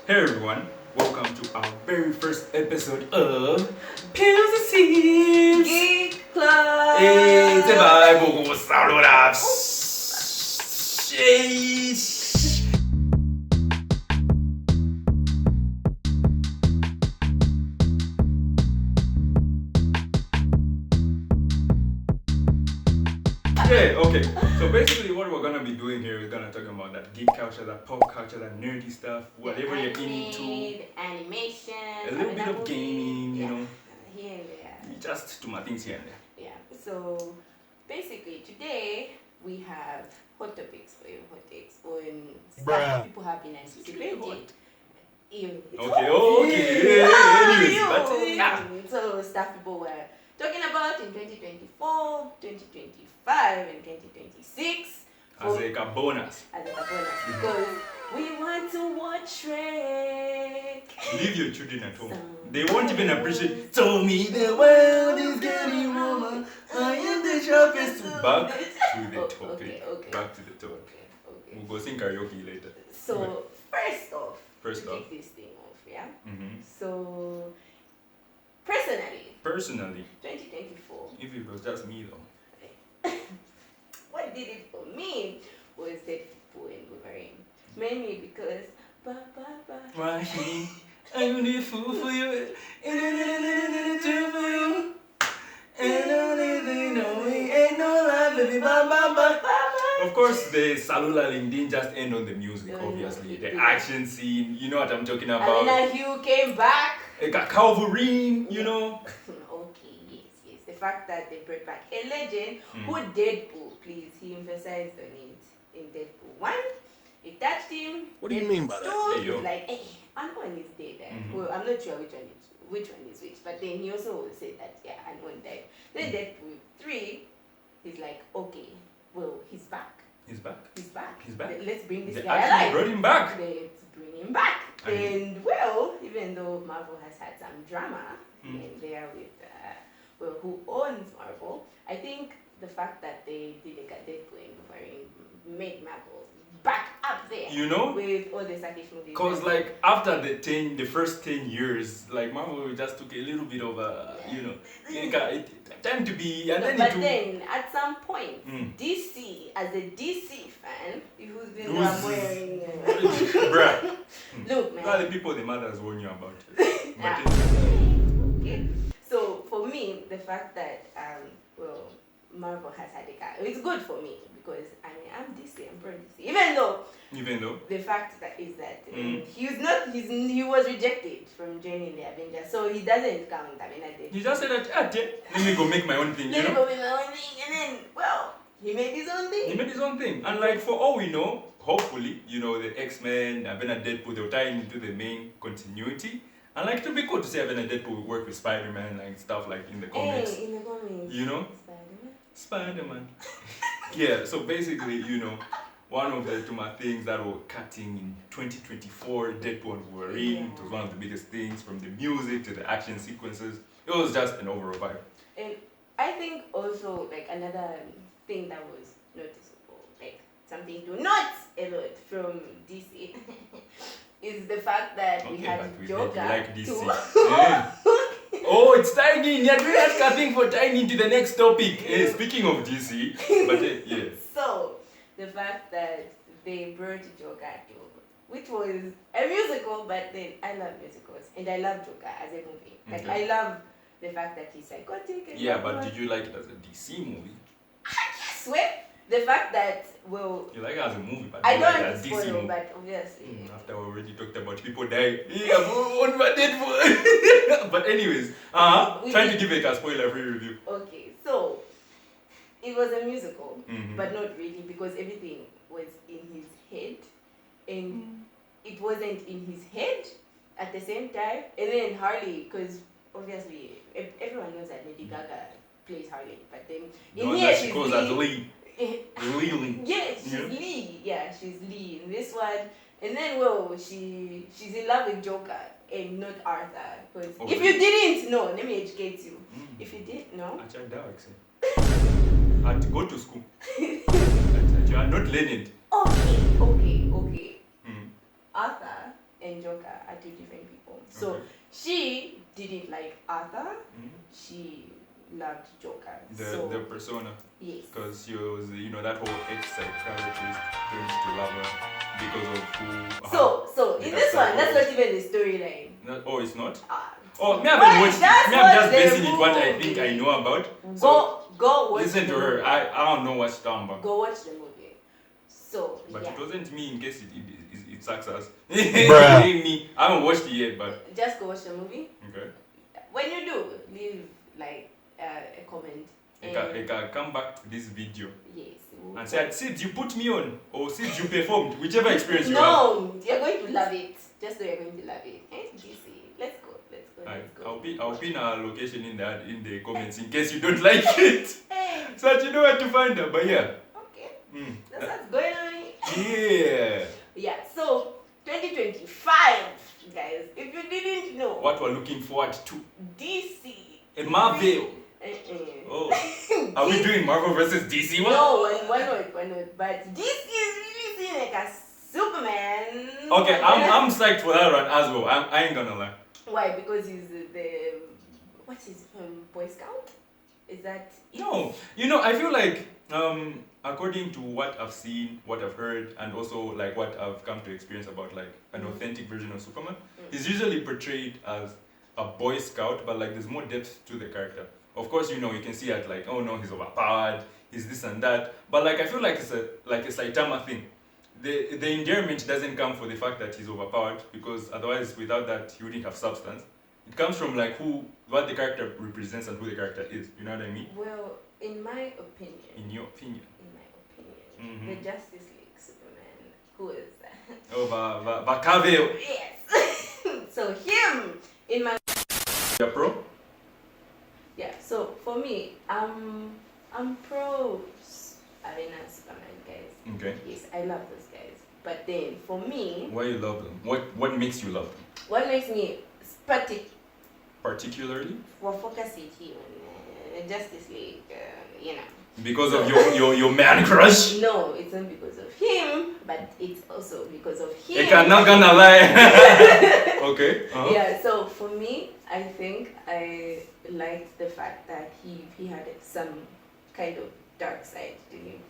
Hey everyone, welcome to our very first episode of Pillz Sibz Geek Club. It's a vibe, we'll start with us. Yeah, okay. So basically what we're gonna be doing here is gonna talk about that geek culture, that pop culture, that nerdy stuff, whatever you're into. Animation. A little bit of gaming, you know. Here and there. Just to my things here and there. Yeah. So basically today we have hot topics for you, hot takes on stuff people have been anticipating. Ew. Okay. Anyways, but yeah. So stuff people were talking about in 2024, 2025 and 2026. As a bonus. Because we want to watch Shrek. Leave your children at home. They won't even appreciate. Told me the world is getting warmer. I am the sharpest. Back to the topic. Okay. Back to the topic. Okay. We'll go sing karaoke later. So first off, First off. take this thing off, yeah. Mm-hmm. So personally, 2024. If it was just me though. What did it for me was Deadpool and Wolverine. Mainly because Why I'm only a fool for you, and I'm true for you, and only they know we ain't no lie, baby, ba. Of course, the cellular link didn't just end on the music, obviously. The action scene, you know what I'm talking about. Alina Hugh came back. It got Calvary, you know. Okay, yes. The fact that they brought back a legend who Deadpool, please, he emphasized on it in Deadpool 1. It touched him. What do you mean by that? He was like, hey, Ant-Man is dead. Well, I'm not sure which one is which. But then he also said that, yeah, Ant-Man died. Then Deadpool 3, he's like, okay, well, he's back. He's back. Let's bring this They guy actually alive. brought him back. Let's bring him back. And well, even though Marvel has had some drama in there with who owns Marvel, I think the fact that they did a Deadpool and Wolverine made Marvel back up there. You know? With all the Sakish movies. Because like after the first 10 years, like Marvel just took a little bit of a, time to be, and then then at some point, DC, as a DC fan, who's been wearing... Bruh. Look, man. Well, the people the mothers warn you about. Okay. So for me, the fact that Marvel has had a guy, it's good for me because I mean I'm DC, I'm pro DC. Even though the fact that is that he was rejected from joining the Avengers, so he doesn't count. I mean, he just said that let me go make my own thing, Let me go make my own thing, and then he made his own thing. And like for all we know, hopefully, the X-Men, Avengers, Deadpool, they'll tie into the main continuity. And like, it would be cool to see Avengers Deadpool work with Spider-Man, like stuff like in the comics. Hey, in the comics. You know? Spider-Man. Yeah, so basically, one of the things that were cutting in 2024, Deadpool and Wolverine, it was one of the biggest things, from the music to the action sequences. It was just an overall vibe. And I think also, like, another thing that was noticeable, like, something to note a lot from DC, is the fact that we had Joker. Like DC. Yeah. Oh, it's tying in. You're doing that thing for tying into the next topic. Speaking of DC, but yeah. So, the fact that they brought Joker to, which was a musical, but then I love musicals and I love Joker as a movie. Like I love the fact that he's psychotic. And but did you like it as a DC movie? I swear. The fact that, you like it as a movie, but I you don't like it want as to DC spoil, movie. but obviously. After we already talked about people dying. On my Deadpool. But anyways, trying to give it a spoiler-free review. Okay, so it was a musical, but not really because everything was in his head, and it wasn't in his head at the same time. And then Harley, because obviously everyone knows that Lady Gaga plays Harley, but then in here she's Lee. Lee. Yeah, she's Lee. Yeah, she's Lee in this one. And then, she's in love with Joker and not Arthur. Because if you didn't know, let me educate you. If you didn't know, I had to go to school. You are not learned. Okay. Arthur and Joker are two different people. So she didn't like Arthur. She loved Joker. The persona. Yes. Because she was, that whole ex-psychiatrist turned to love her because of who. So in this one, that's not even the storyline. Oh, it's not? Oh, me haven't watched it. Me, I'm just basing it what I think I know about. So go watch. Listen to her. I don't know what she's talking about. Go watch the movie. So but it wasn't me in case it sucks us. Me. I haven't watched it yet, but just go watch the movie. Okay. When you do, leave like a comment. I can come back to this video. Yes. And say, Sibz, you put me on, or Sibz, you performed, whichever experience you have. No, you're going to love it. Just know you're going to love it. DC. Let's go. I'll pin our location in the comments in case you don't like it. So that you know where to find her. But yeah. Okay. That's what's going on. Yeah. Yeah. So 2025, guys. If you didn't know. What we're looking forward to. DC. A Marvel. Oh. Are we doing Marvel versus DC one? No, one not. But DC is releasing like a Superman. Okay, I'm psyched for that one as well. I ain't gonna lie. Why? Because he's what's his Boy Scout? Is that it? No. I feel like according to what I've seen, what I've heard, and also like what I've come to experience about like an authentic version of Superman, he's usually portrayed as a Boy Scout, but like there's more depth to the character. Of course, you can see it like, oh no, he's overpowered, he's this and that. But like I feel like it's a Saitama thing. The endearment doesn't come for the fact that he's overpowered, because otherwise without that he wouldn't have substance. It comes from like what the character represents and who the character is. You know what I mean? Well, in my opinion. In your opinion. In my opinion, the Justice League Superman, who is that? Oh, Vakaveo. Yes. So him in my. You're pro? Yeah. So for me, I'm pro Arena Superman guys. Okay. Yes, I love those guys. But then for me. Why you love them? What makes you love them? What makes me particularly? Well, focus it here on Justice League, Because of your man crush? No, it's not because of him, but it's also because of him. I'm not gonna lie. Okay. Yeah, so for me, I think I liked the fact that he had some kind of dark side to him.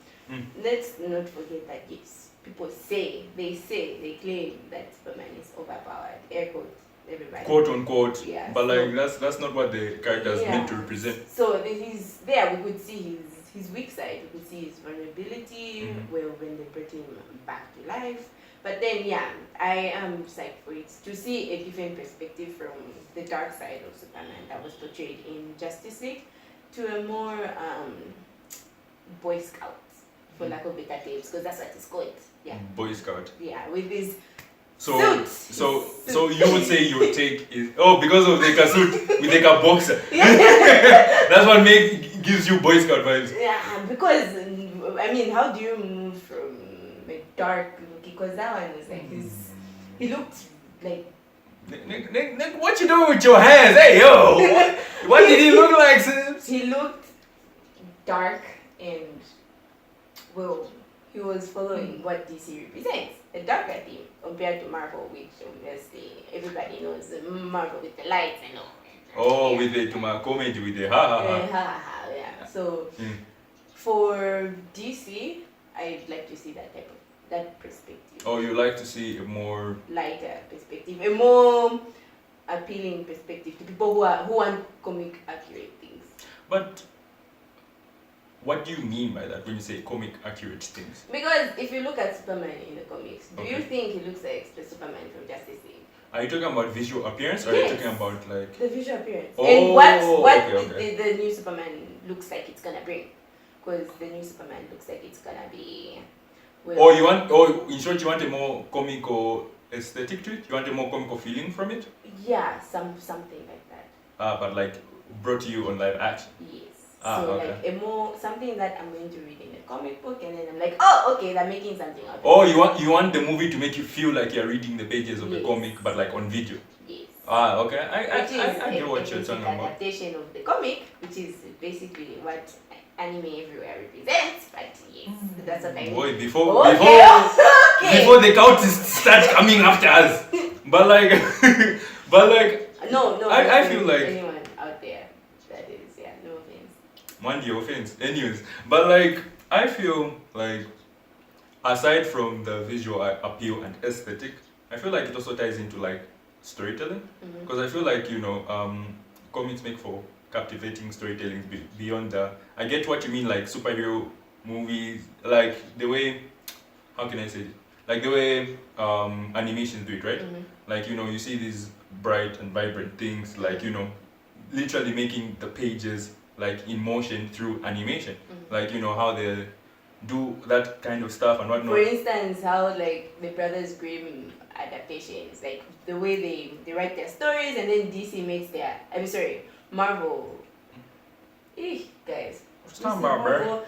Let's not forget that yes, people they claim that Superman is overpowered. Air quote, everybody. Quote unquote. Yeah. But like that's not what the character is meant to represent. So he's there. We could see his weak side. We could see his vulnerability. When they brought him back to life. But then I am psyched for it to see a different perspective from the dark side of Superman that was portrayed in Justice League to a more Boy Scout, for lack of better terms, because that's what it's called. Yeah. Boy Scout. Yeah, with his suit. So you would say your take is because of the suit with like a boxer. That's what gives you Boy Scout vibes. Yeah, because I mean, how do you move from a dark look? Because that one was like he looked like. What you doing with your hands? Hey yo! What did he look like, Sibz? He looked dark and he was following what DC represents, a darker theme compared to Marvel, which obviously everybody knows Marvel with the lights and all. Oh, with the comedy with the ha ha ha. Yeah. So for DC, I'd like to see that perspective. Oh, you like to see a more lighter perspective, a more appealing perspective to people who want comic accurate things. But what do you mean by that when you say comic accurate things? Because if you look at Superman in the comics, do you think he looks like the Superman from Justice League? Are you talking about visual appearance, or are you talking about like the visual appearance? Oh, and what okay. The new Superman looks like it's gonna bring? Because the new Superman looks like it's gonna be. In short, you want a more comical aesthetic to it? You want a more comical feeling from it? Yeah, something like that. But like brought to you on live action? Yes. Okay. Like something that I'm going to read in a comic book, and then I'm like, oh, okay, they're making something out of it. Oh, you want the movie to make you feel like you're reading the pages of the comic, but like on video? Yes. Okay. I get what you're talking about. Adaptation of the comic, which is basically what anime everywhere represents, but yes, that's what I mean. Boy, before the cultists start coming after us. But like, no, I feel like anyone out there that is, yeah, no offense. Mind your offense. Anyways, but like, I feel like, aside from the visual appeal and aesthetic, I feel like it also ties into like storytelling. Because I feel like, comics make for captivating storytelling beyond the. I get what you mean, like superhero movies, like the way, how can I say it? Like the way animations do it, right? Like, you see these bright and vibrant things, like, literally making the pages like in motion through animation. Like, how they do that kind of stuff and whatnot. For instance, how like the Brothers Grimm adaptations, like the way they write their stories and then DC makes their, I'm sorry, Marvel. Guys. What's that about, bro?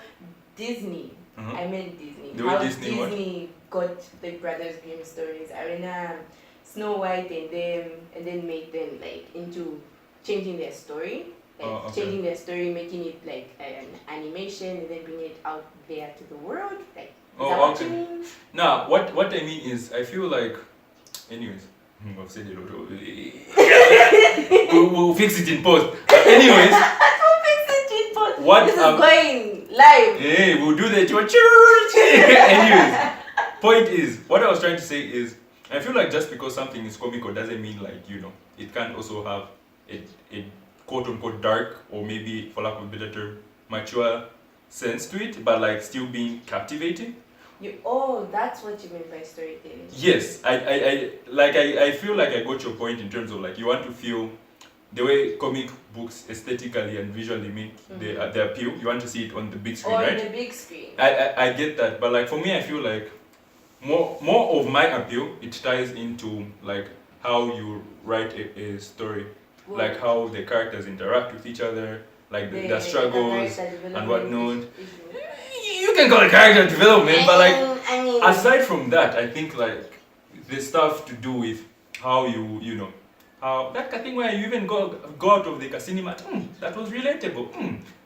Disney. I meant Disney. The way how Disney got the Brothers Grimm stories. Arena, Snow White and then made them like into changing their story. Like changing their story, making it like an animation and then bringing it out there to the world. Like, is that what you mean? Nah, what I mean is, I feel like, anyways, I've said it already. we'll fix it in post. Anyways, we'll fix it in post. What this is going live. Hey, we'll do that to a church. Anyways, point is, what I was trying to say is, I feel like just because something is comical doesn't mean like, it can't also have a quote-unquote dark, or maybe, for lack of a better term, mature sense to it, but like still being captivating. That's what you mean by storytelling. Yes, I feel like I got your point in terms of like, you want to feel the way comic books aesthetically and visually make the appeal. You want to see it on the big screen, right? On the big screen. I get that, but like for me, I feel like more of my appeal, it ties into like how you write a story. Like how the characters interact with each other, like the struggles and whatnot. You can call it character development, but like aside from that, I think like the stuff to do with how how that thing where you even go out of the cinema, that was relatable.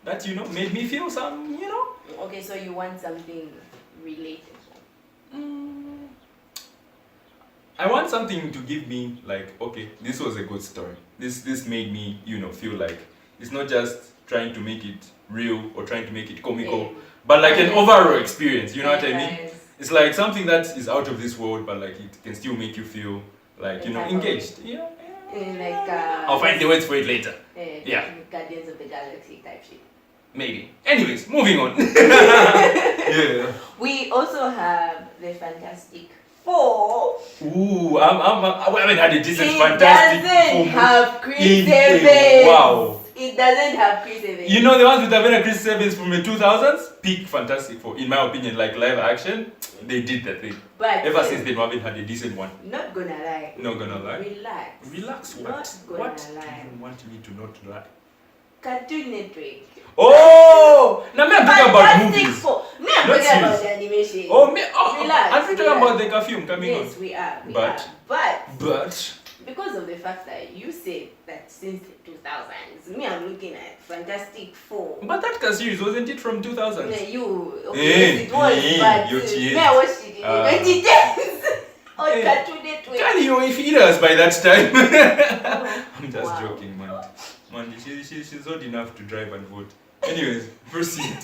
That made me feel some. Okay, so you want something relatable. I want something to give me like, okay, this was a good story. This made me, feel like it's not just trying to make it real or trying to make it comical, but like an overall experience. You know what I mean? It's like something that is out of this world, but like it can still make you feel like engaged. Like I'll find the words for it later. Guardians of the Galaxy type shit. Maybe. Anyways, moving on. Yeah. We also have the Fantastic Four. Ooh, I haven't had a decent Fantastic Four. It doesn't have Chris Evans. Wow. It doesn't have Chris Evans. You know the ones with Avena Chris Evans from the 2000s? Peak Fantastic Four. In my opinion, like live action, they did that thing. But ever since then, we haven't had a decent one. Not gonna lie. Not gonna lie? Relax. Relax what? Not gonna lie. Do you want me to not lie? Cartoon Network. Oh! Now me I'm talking about movies. Me I'm talking about the animation. Relax. I'm talking about the film coming on. Yes, we are. But because of the fact that you said that since the 2000s, me I'm looking at Fantastic Four. But that series wasn't it from 2000s? Yes, it was. But me I watched it in 2010s on Cartoon Network. Can you feed us by that time? I'm just joking, man. Man, she's old enough to drive and vote. Anyways, proceed.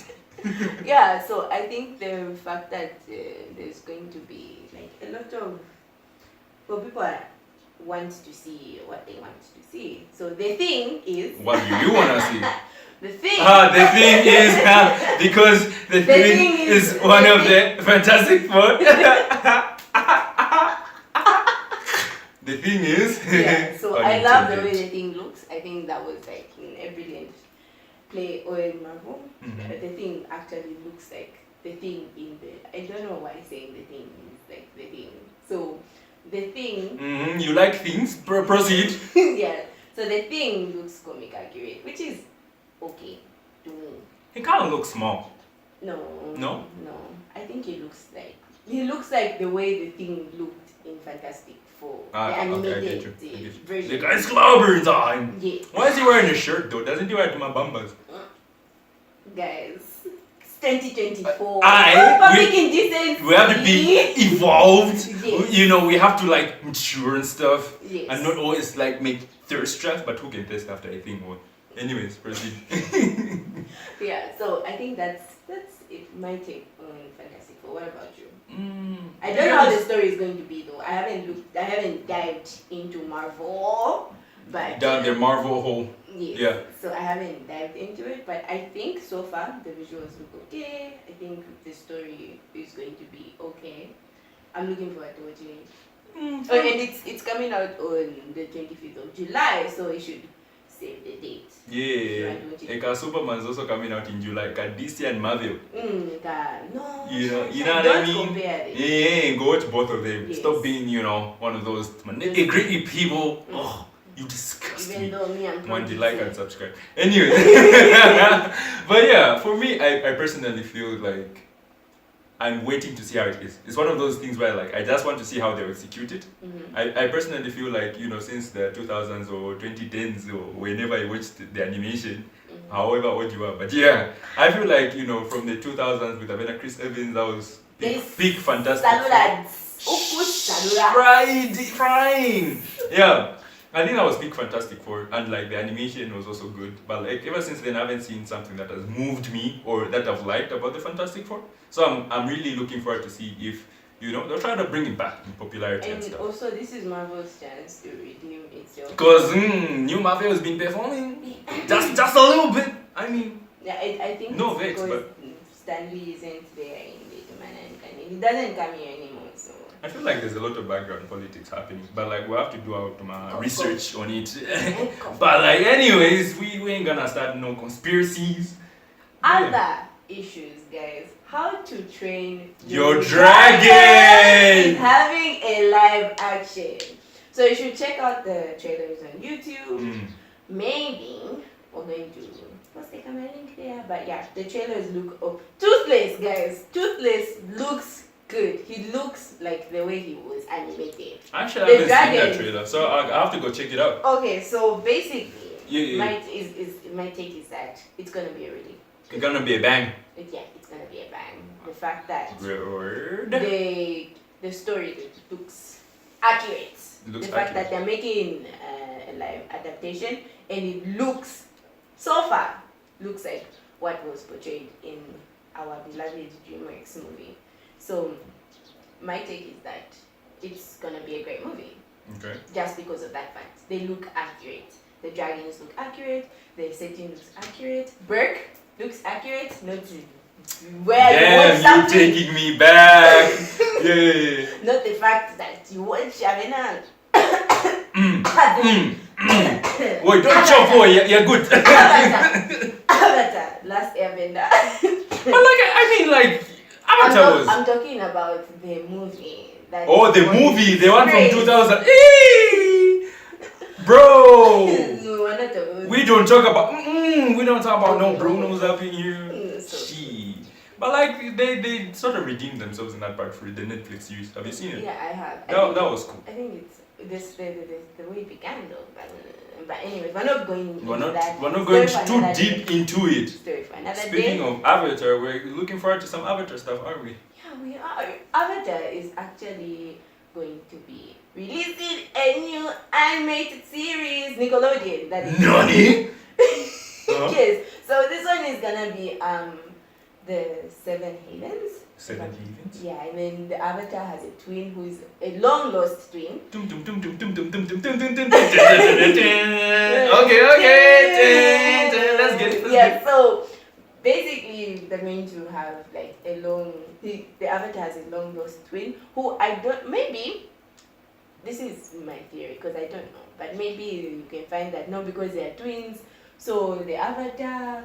Yeah, so I think the fact that there's going to be like a lot of people want to see what they want to see. So the thing is, what do you want to see? The thing. The thing is because the thing is one of the Fantastic Four. The thing is. Yeah. So I love the way the thing looks. I think that was like a brilliant play on Marvel. The thing actually looks like the thing in the. I don't know why saying the thing is like the thing. So the thing. You like things? Proceed. Yeah. So the thing looks comic accurate, which is okay to me. He kind of looks small. No. No. I think he looks like the way the thing looked in Fantastic Four. The animated version. The guy's clobbering time. Yeah. Why is he wearing a shirt though? Doesn't he wear it to my bumbers? guys. It's 2024. We Public indecency. have to be evolved. Yes. You know, we have to like mature and stuff. Yes. And not always like make thirst traps, but who can thirst after I think more. Anyways, proceed. Yeah, so I think that's it. My take on Fantastic Four. What about you? I don't know how the story is going to be though. I haven't dived into Marvel, but Down their Marvel hole. yes. Yeah. So I haven't dived into it, but I think so far the visuals look okay. I think the story is going to be okay. I'm looking forward to watching it. Oh, and it's coming out on the 25th of July, so it should save the date. Yeah. Eka Superman's also coming out in July. Got DC and Marvel. No. You know what I don't mean? compare them. Yeah, go watch both of them. Yes. Stop being, you know, one of those gritty people. Oh, you disgust Even me. though me, I'm One probably like saying- and subscribe. Anyway. But yeah, for me, I personally feel like I'm waiting to see how it is. It's one of those things where like I just want to see how they execute it. I personally feel like, you know, since the 2000s or 2010s or whenever I watched the animation, however old you are, but yeah, I feel like, you know, from the 2000s with Avena Chris Evans, that was big fantastic. Frying. Yeah. I think that was big Fantastic Four, and like the animation was also good. But like ever since then, I haven't seen something that has moved me or that I've liked about the Fantastic Four. So I'm really looking forward to see if, you know, they'll try to bring it back in popularity and And stuff. also, this is Marvel's chance to redeem itself. Because new Marvel has been performing just a little bit. I mean, Yeah, I think No it's vex, because but- Stanley isn't there in the man and he doesn't come here anymore. So I feel like there's a lot of background politics happening, but like we have to do our research on it. But like, anyways, we ain't gonna start no conspiracies. other issues, guys. How to Train Your Dragon is having a live action. So you should check out the trailers on YouTube. Maybe we're going to post a camera link there. But yeah, the trailers look Toothless, guys. Toothless looks good. He looks like the way he was animated. Actually, I haven't seen that dragon. trailer, so I have to go check it out. Okay, so basically, Yeah. my take is that it's gonna be a really It's gonna be a bang. it's gonna be a bang. The fact that Word. the story looks accurate. It looks the fact accurate. that they're making a live adaptation and it looks so far looks like what was portrayed in our beloved Dreamworks movie. So my take is that it's gonna be a great movie. Okay. Just because of that fact. They look accurate. The dragons look accurate. The setting looks accurate. Burke looks accurate. Not where you Damn, watch you something. taking me back. Yeah. Not the fact that you watch Avena. Wait, don't chop boy, you're good. Avatar, Last Airbender. But like, I mean, like, Avatar was. I'm talking about the movie. That Oh, the was movie, the one from great. 2000. Eee! Bro, No, we're not talking. we don't talk about. We don't talk about no Brunos up in here. So- Shit. But like, they sort of redeemed themselves in that part for the Netflix series. Have you seen it? Yeah, I have. That was cool. I think it's the way it began though. But anyways, we're not going We're into that. not going Story for too another deep day. into it. Story for another Speaking day. of Avatar, we're looking forward to some Avatar stuff, aren't we? Yeah, we are. Avatar is actually going to be releasing a new animated series, Nickelodeon. That is Nani? Uh-huh. Yes. So this one is gonna be the Seven Havens. Seven Heavens. Yeah, and then the Avatar has a twin who is a long lost twin. Okay. Let's get it. Yeah, so basically they're going to have like a the Avatar has a long lost twin who maybe this is my theory because I don't know, but maybe you can find that no, because they are twins, so the Avatar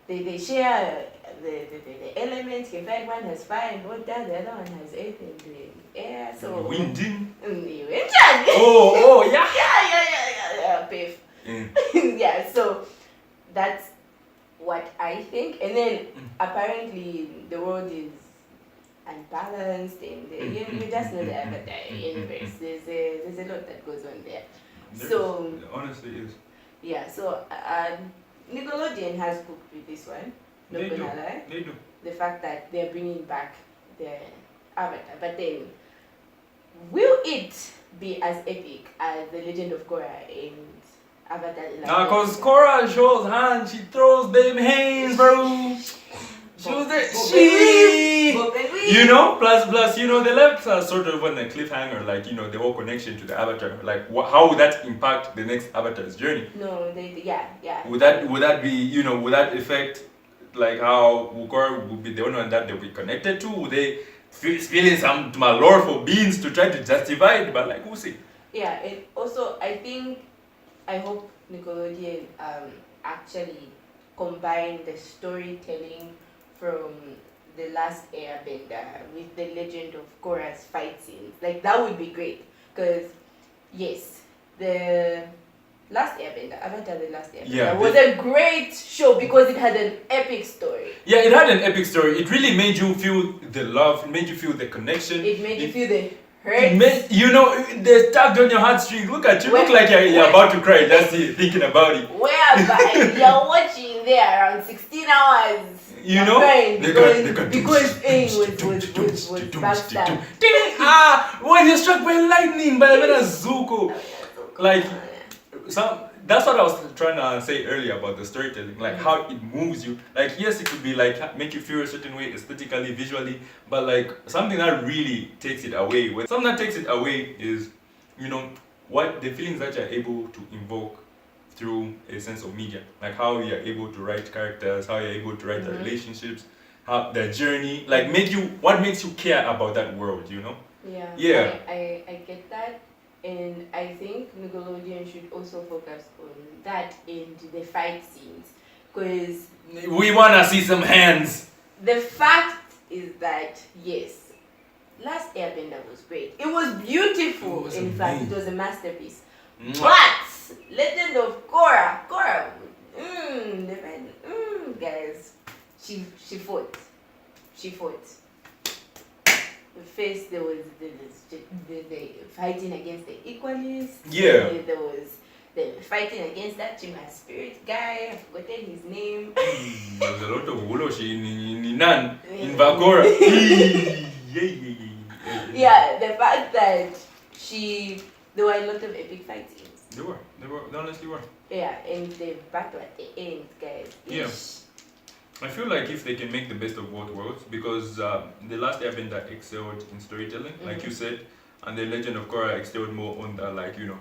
they share the elements. You can find one has fire and water, the other one has earth and the air. So Winding. Oh, yeah. yeah, Piff. Yeah, so that's what I think. And then apparently the world is unbalanced and you just know the Avatar universe. There's a lot that goes on there. Honestly is. Yeah, so Nickelodeon has booked with this one. Not gonna lie. They do. The fact that they're bringing back the Avatar, but then will it be as epic as the Legend of Korra and Avatar? Nah, cause Korra shows hands, she throws them hands, bro. Shows that she, you know. Plus, you know, they left sort of on a cliffhanger, like, you know, the whole connection to the Avatar, like how would that impact the next Avatar's journey? No, yeah. Would that be, you know, would that affect like how Korra would be the only one that they'll be connected to? Would they feeling some malore for beings to try to justify it? But like, we'll see. Yeah, and also I hope Nickelodeon actually combine the storytelling from The Last Airbender with the Legend of Korra's fight scenes. Like, that would be great. Because, yes, the Last Airbender, Avatar The Last Airbender, was a great show because it had an epic story. Yeah, it had an epic story. It really made you feel the love, it made you feel the connection. It made you feel the hurt. You know, they tagged on your heartstrings. Look at you, look like you're about to cry just thinking about it. Whereby you're watching there around 16 hours. You know? Because Aang was backstabbed. When you're struck by lightning by a Zuko. Like, that's what I was trying to say earlier about the storytelling, like how it moves you. Like, yes, it could be like make you feel a certain way aesthetically, visually, but like something that really takes it away. Something that takes it away is, you know, what the feelings that you're able to invoke through a sense of media, like how you're able to write characters, how you're able to write the relationships, how the journey, like what makes you care about that world, you know? Yeah. I get that. And I think Nickelodeon should also focus on that and the fight scenes. Because we want to see some hands. The fact is that, yes, Last Airbender was great. It was beautiful. In fact, it was a masterpiece. But Legend of Korra, guys, she fought. First, there was the fighting against the Equalists. Yeah. There was the fighting against that Chima Spirit guy. I've forgotten his name. There's a lot of Woloshi in Bakora. Yeah, the fact that there were a lot of epic fight scenes. They honestly were. Yeah, and the battle at the end, guys. Yeah. I feel like if they can make the best of both worlds, because The Last Airbender excelled in storytelling, like you said, and The Legend of Korra excelled more on the, like, you know,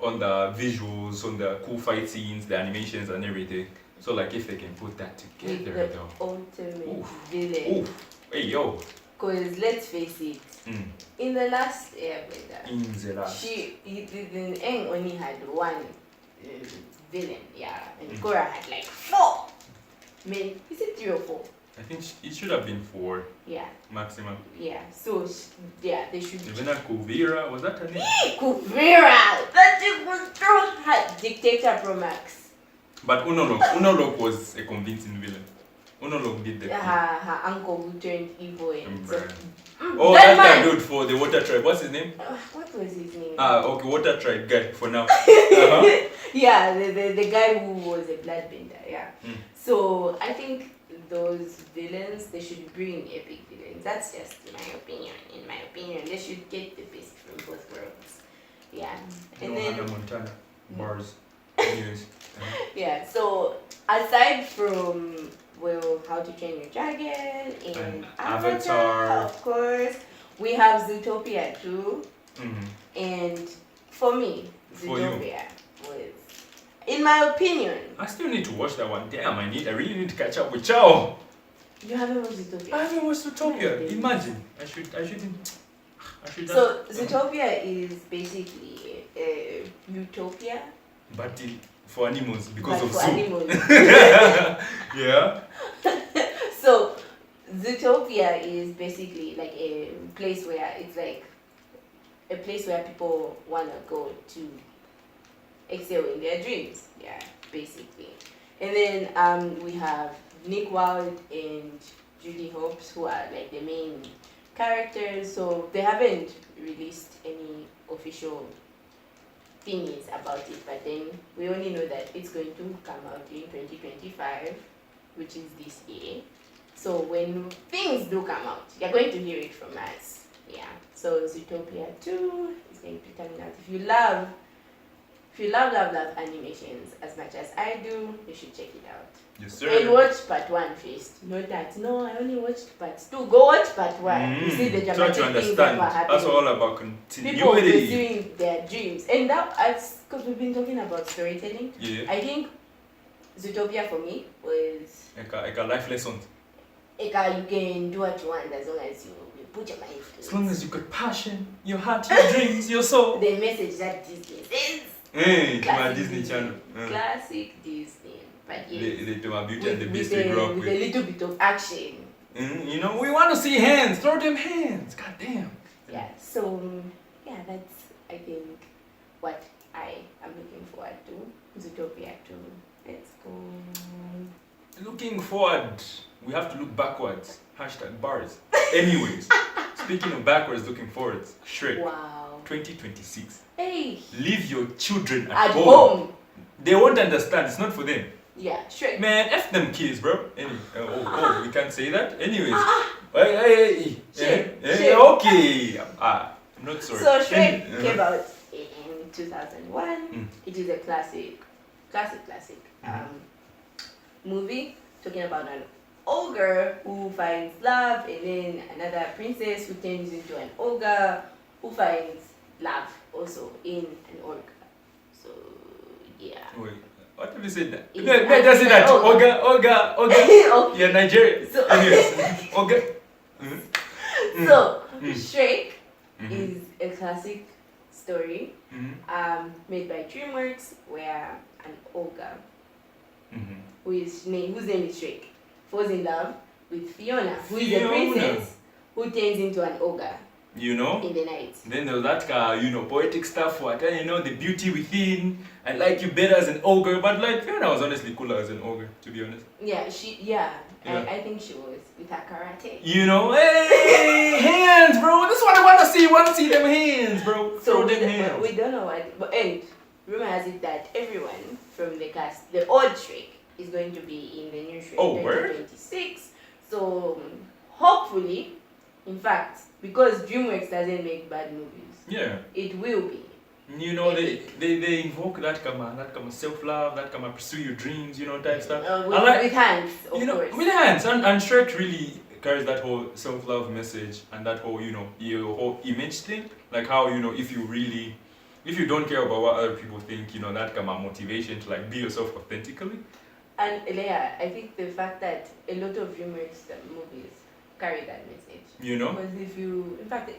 on the visuals, on the cool fight scenes, the animations and everything. So like if they can put that together, with the ultimate villain. Hey yo. Because let's face it, in The Last Airbender, Aang only had one villain, and Korra had like 4. Man, is it 3 or 4? I think it should have been 4. Yeah. Maximum. Yeah. So they should. Even Kuvira, was that her name? Kuvira! That chick was so hot. Dictator Pro Max. But Unolok was a convincing villain. Unolok did the her uncle who turned evil and so, that's that dude for the Water Tribe. What's his name? What was his name? Okay, Water Tribe guy for now. Yeah, the guy who was a bloodbender, yeah. So I think those villains, they should bring epic villains. That's just my opinion. In my opinion, they should get the best from both worlds. Yeah. And then Hannah Montana. Bars. Anyways. Yeah, so aside from How to Train Your Dragon and Avatar, of course, we have Zootopia too. And for me, Zootopia was, in my opinion, I still need to watch that one. Damn, I really need to catch up with Chow. You haven't watched Zootopia? I haven't watched Zootopia. Imagine. I should. So Zootopia is basically a utopia. But for animals, because of for zoo. Animals. Yeah. So Zootopia is basically like a place where it's like a place where people wanna go to excel in their dreams. Yeah, basically. And then we have Nick Wilde and Judy Hopps, who are like the main characters. So they haven't released any official thingies about it, but then we only know that it's going to come out in 2025 which is this year. So when things do come out, you're going to hear it from us. Yeah. So Zootopia 2 is going to be coming out. If you love animations as much as I do, you should check it out. Yes, sir. And watch part 1 first. Not that, no, I only watched part 2. Go watch part 1. You see the dramatic things that were happening. That's all about continuity. People pursuing their dreams. And that's because we've been talking about storytelling. Yeah. I think Zootopia for me was... Like a life lesson. You can do what you want as long as you put your mind to it. As long as you got passion, your heart, your dreams, your soul. The message that Disney sends. Hey, my Disney Channel. Classic Disney. But yes, the Beauty and the Beast they grew up with a little bit of action. You know, we want to see hands. Throw them hands. God damn. Yeah, so, yeah, that's, I think, what I am looking forward to. Zootopia 2. Let's go. Looking forward, we have to look backwards. Hashtag bars. Anyways, speaking of backwards, looking forwards, Shrek. Wow. 2026. Hey. Leave your children At home. home. They won't understand. It's not for them. Yeah, Shrek. Man, F them kids, bro. We can't say that. Anyways. Hey. Okay. I'm not sorry. So Shrek came out in 2001. It is a classic movie talking about an ogre who finds love, and then another princess who turns into an ogre who finds love also in an ogre. So yeah. Wait, what have you said that? Does it that ogre? Yeah, Nigeria. So, anyways, ogre. So Shrek is a classic story made by Dreamworks, where an ogre whose name is Shrek falls in love with Fiona, who is a princess who turns into an ogre. You know? In the night. Then there's that poetic stuff, the beauty within. I like you better as an ogre, but like Fiona was honestly cooler as an ogre, to be honest. Yeah, I think she was with her karate. Hey, hands, bro. This is what I want to see. I want to see them hands, bro. So them hands. We don't know what, and rumor has it that everyone from the cast, the old Shrek, is going to be in the new Shrek 2026. So hopefully, in fact, because Dreamworks doesn't make bad movies, it will be. They invoke that kind of self-love, that kind of pursue your dreams, type stuff. With hands, of course. With hands, and Shrek really carries that whole self-love message and that whole, your whole image thing. Like how, if you don't care about what other people think, that kind of motivation to like be yourself authentically. And Leia, I think the fact that a lot of Dreamworks movies carry that message. Because if you, in fact,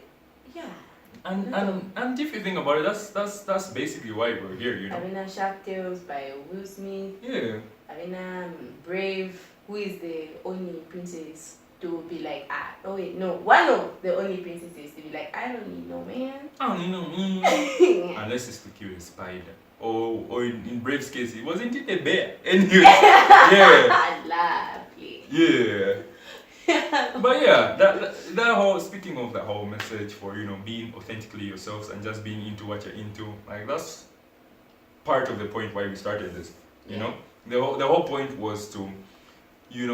And if you think about it, that's basically why we're here, Avena Shark Tales by Will Smith. Yeah. Avena Brave, who is the only princess to be like, one of the only princesses to be like, I don't need no man. I don't need no man. Unless it's to kill a spider. Or in Brave's case, wasn't it a bear? Anyway, Lovely. Yeah. But yeah, that whole, speaking of that whole message for being authentically yourselves and just being into what you're into, like that's part of the point why we started this. You know, the whole point was to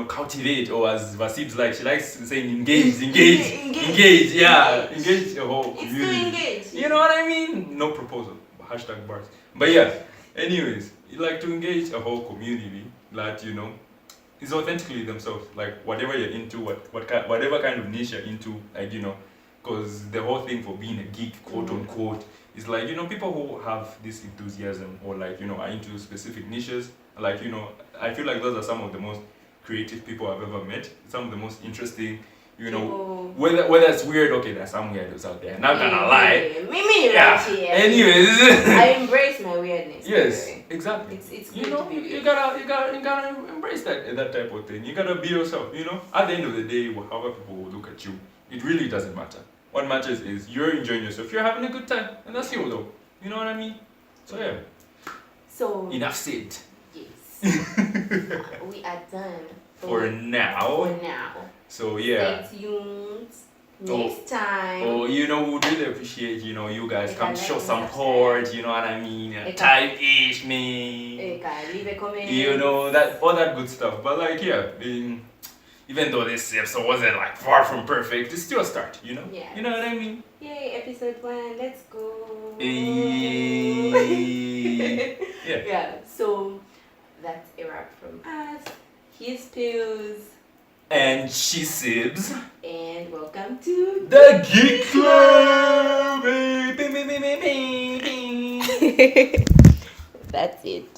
cultivate, or as Vasib's she likes saying engage, yeah, engage the whole community. It's to engage. You know what I mean? No proposal. Hashtag bars. But yeah, anyways, like to engage a whole community that is authentically themselves, like whatever you're into, whatever kind of niche you're into, like because the whole thing for being a geek, quote unquote, is like people who have this enthusiasm or like are into specific niches, like I feel like those are some of the most creative people I've ever met, some of the most interesting. Whether it's weird, okay, there's some weirdos out there. Not gonna lie. Anyways, I embrace my weirdness. Yes, exactly. It's you gotta embrace that type of thing. You gotta be yourself. At the end of the day, however people will look at you, it really doesn't matter. What matters is you're enjoying yourself. You're having a good time, and that's you though. You know what I mean? So yeah. So enough said. Yes. We are done for now. For now. So yeah. Stay tuned Next time. Oh, you know, we'd really appreciate, you know, you guys You come can show like some and support, you know what I mean? You can- Type-ish, me. You can leave a comment. You know, that all that good stuff. But like, yeah, even though this episode wasn't like far from perfect, it's still a start, you know? Yeah. You know what I mean? Yay, episode 1, let's go. Yeah. Yeah, so that's a wrap from us. He's Pillz. And she's Sibz. And welcome to The Geek Club! That's it.